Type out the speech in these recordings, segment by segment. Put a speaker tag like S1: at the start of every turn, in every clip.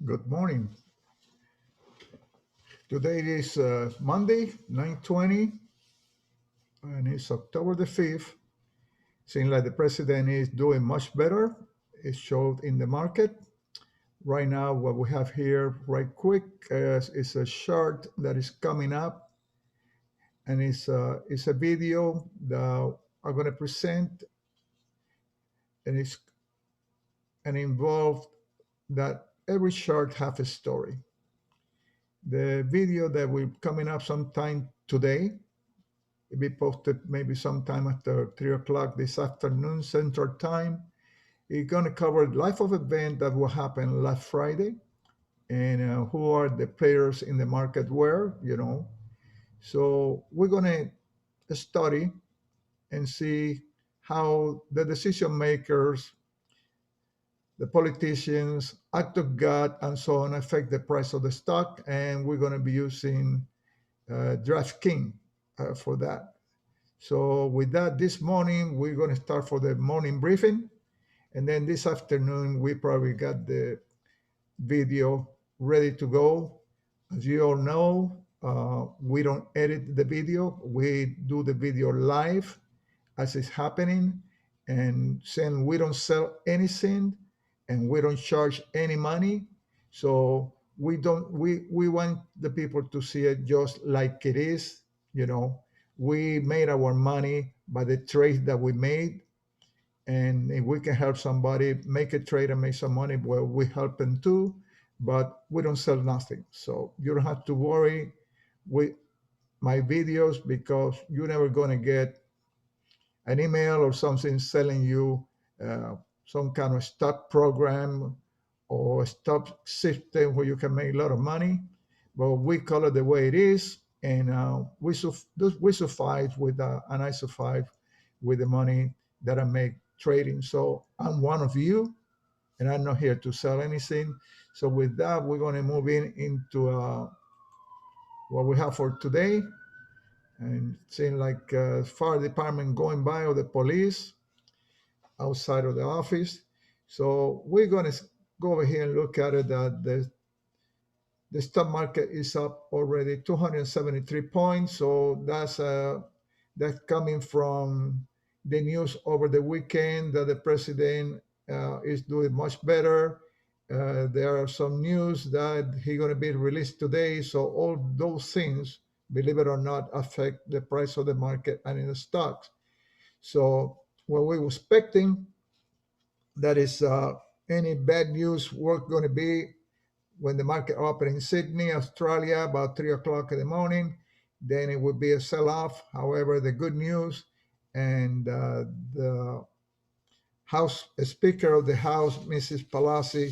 S1: Good morning. Today is Monday, 9/20, and it's October the 5th. Seems like the president is doing much better. It showed in the market. Right now, what we have here, right quick, is a chart that is coming up, and it's a video that I'm going to present, and it's and involved that every chart has a story. The video that will coming up sometime today. It'll be posted maybe sometime after 3 o'clock this afternoon, Central Time. It's going to cover life of event that will happen last Friday and who are the players in the market where. So we're going to study and see how the decision makers, the politicians, act of God, and so on affect the price of the stock. And we're going to be using DraftKings for that. So with that, this morning we're going to start for the morning briefing, and then this afternoon we probably got the video ready to go. As you all know, we don't edit the video; we do the video live as it's happening, and since we don't sell anything and we don't charge any money, so we want the people to see it just like it is. you know we made our money by the trade that we made, and if we can help somebody make a trade and make some money, well, we help them too, but we don't sell nothing, so you don't have to worry with my videos, because you're never going to get an email or something selling you uh, some kind of stock program or stock system where you can make a lot of money. But we call it the way it is, and we suffice with and I suffice with the money that I make trading. So I'm one of you, and I'm not here to sell anything. So with that, we're going to move into what we have for today, and it seems like fire department going by, or the police outside of the office. So we're going to go over here and look at it. That the stock market is up already 273 points. So that's coming from the news over the weekend that the president is doing much better. There are some news that he's going to be released today. So all those things, believe it or not, affect the price of the market and in the stocks. So what we were expecting, that is any bad news we're going to be when the market opened in Sydney, Australia, about 3 o'clock in the morning. Then it would be a sell-off. However, the good news, and the House Speaker of the House, Mrs. Pelosi,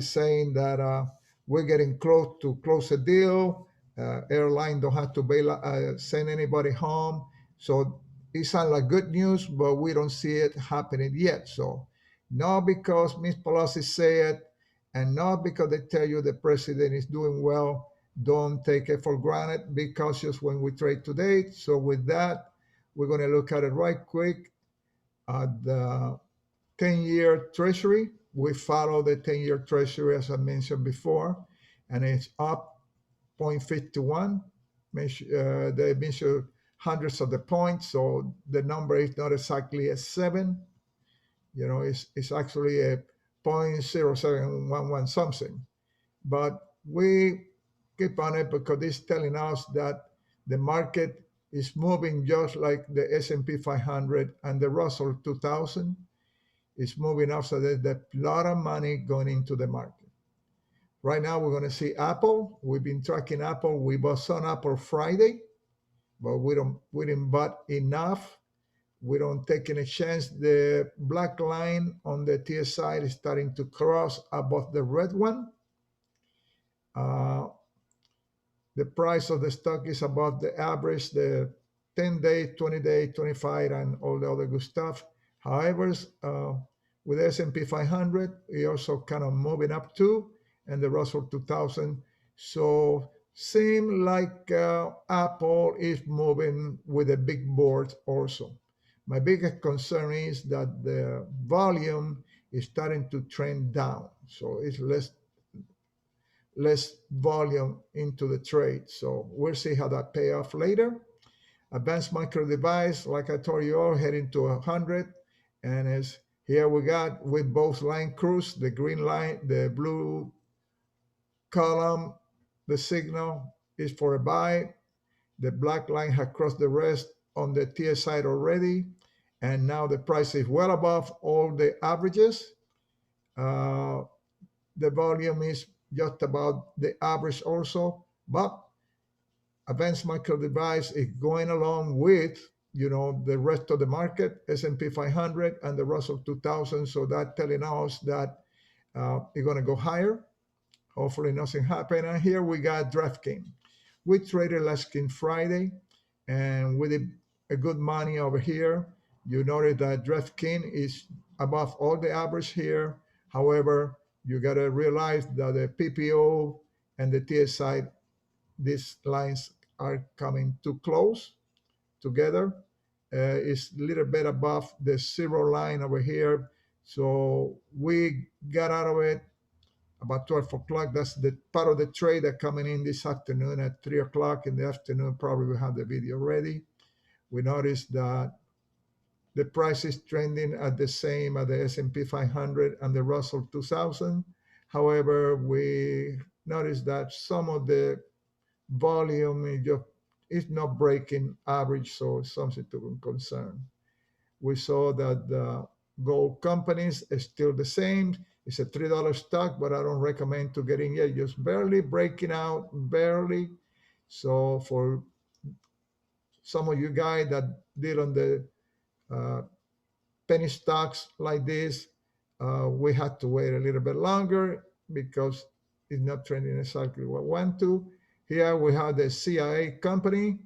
S1: saying that we're getting close to close a deal. Airline don't have to send anybody home. So it sounds like good news, but we don't see it happening yet. So not because Ms. Pelosi say it, and not because they tell you the president is doing well, don't take it for granted. Be cautious when we trade today. So with that, we're going to look at it right quick at the 10-year treasury. We follow the 10-year treasury as I mentioned before, and it's up 0.51. They measure hundreds of the points, so the number is not exactly a 7. It's actually a 0.0711 something. But we keep on it because it's telling us that the market is moving just like the S&P 500 and the Russell 2000 is moving up. So there's a lot of money going into the market. Right now, we're going to see Apple. We've been tracking Apple. We bought some Apple Friday, but we didn't buy enough. We don't take any chance. The black line on the TSI is starting to cross above the red one. Uh, the price of the stock is above the average, the 10-day, 20-day, 25, and all the other good stuff. However, with S&P 500, we also kind of moving up too, and the Russell 2000. So seem like Apple is moving with a big board also. My biggest concern is that the volume is starting to trend down. So it's less volume into the trade. So we'll see how that pay off later. Advanced micro device, like I told you all, heading to 100. And as here we got with both line crews, the green line, the blue column, the signal is for a buy. The black line has crossed the rest on the TS side already. And now the price is well above all the averages. Uh, the volume is just about the average also, but advanced micro device is going along with the rest of the market, S&P 500 and the Russell 2000. So that telling us that it's going to go higher. Hopefully nothing happened. And here we got DraftKings. We traded last King Friday, and we did a good money over here. You notice that DraftKings is above all the average here. However, you got to realize that the PPO and the TSI, these lines are coming too close together. It's a little bit above the zero line over here. So we got out of it about 12 o'clock. That's the part of the trade that coming in this afternoon at 3 o'clock in the afternoon. Probably we have the video ready. We noticed that the price is trending at the same as the S&P 500 and the Russell 2000. However, we noticed that some of the volume is not breaking average, so it's something to concern. We saw that the gold companies is still the same. It's a $3 stock, but I don't recommend to get in yet. Just barely breaking out, barely. So for some of you guys that did on the uh, penny stocks like this, we had to wait a little bit longer because it's not trending exactly what I want to. Here we have the CIA company.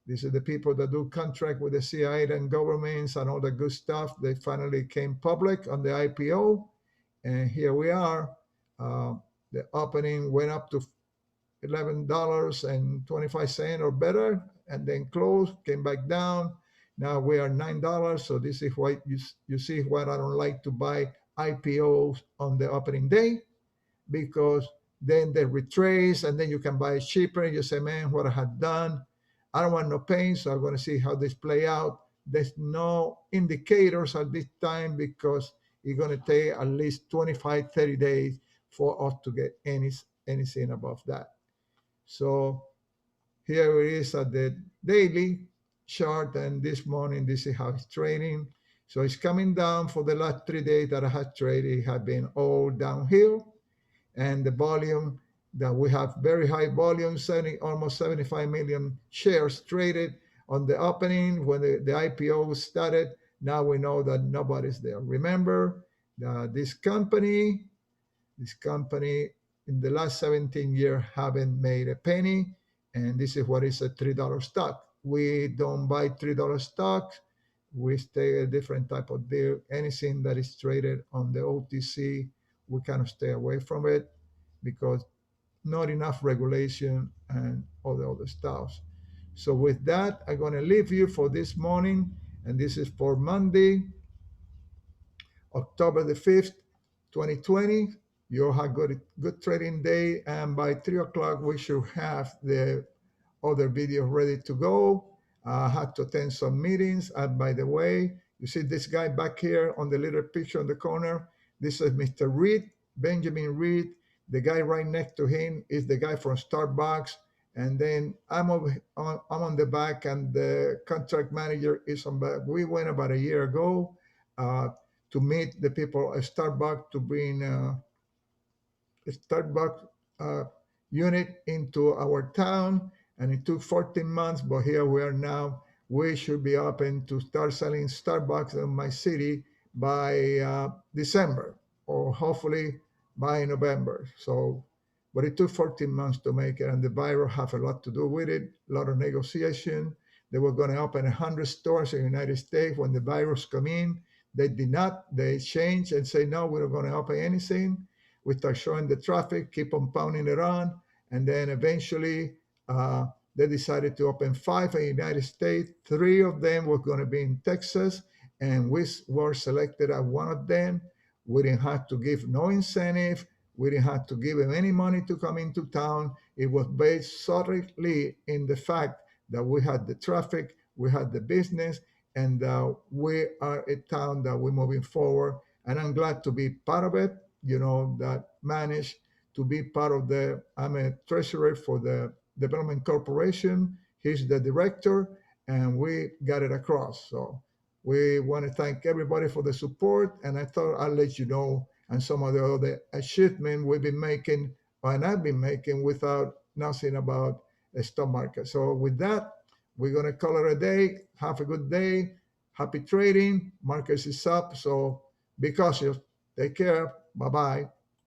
S1: These are the people that do contract with the CIA and governments and all the good stuff. They finally came public on the IPO. And here we are. Uh, the opening went up to $11.25 or better, and then closed, came back down. Now we are $9. So this is why you see why I don't like to buy IPOs on the opening day, because then they retrace and then you can buy it cheaper. You say, man, what I had done, I don't want no pain, so I'm going to see how this play out. There's no indicators at this time because it's going to take at least 25, 30 days for us to get anything above that. So here it is at the daily chart, and this morning, this is how it's trading. So it's coming down. For the last 3 days that I had traded, it had been all downhill. And the volume that we have, very high volume, almost 75 million shares traded on the opening when the IPO started. Now we know that nobody's there. Remember, this company in the last 17 years haven't made a penny, and this is what is a $3 stock. We don't buy $3 stocks. We stay a different type of deal. Anything that is traded on the OTC, we kind of stay away from it because not enough regulation and all the other stuff. So with that, I'm going to leave you for this morning, and this is for Monday, October the 5th, 2020. You all have good trading day, and by 3 o'clock, we should have the other video ready to go. I had to attend some meetings. And by the way, you see this guy back here on the little picture in the corner. This is Mr. Reed, Benjamin Reed. The guy right next to him is the guy from Starbucks. And then I'm on the back, and the contract manager is on back. We went about a year ago to meet the people at Starbucks to bring a Starbucks unit into our town, and it took 14 months, but here we are now. We should be open to start selling Starbucks in my city by December, or hopefully by November. So, but it took 14 months to make it, and the virus have a lot to do with it, a lot of negotiation. They were going to open 100 stores in the United States. When the virus come in, they did not. They changed and say, no, we're not going to open anything. We start showing the traffic, keep on pounding it on, and then eventually they decided to open 5 in the United States. 3 of them were going to be in Texas, and we were selected as one of them. We didn't have to give no incentive. We didn't have to give him any money to come into town. It was based solely in the fact that we had the traffic, we had the business, and we are a town that we're moving forward. And I'm glad to be part of it, that managed to be part of I'm a treasurer for the Development Corporation. He's the director, and we got it across. So we want to thank everybody for the support, and I thought I'll let you know and some of the other achievements we've been making and I've been making without nothing about the stock market. So with that, we're gonna call it a day. Have a good day. Happy trading. Markets is up. So be cautious. Take care. Bye bye.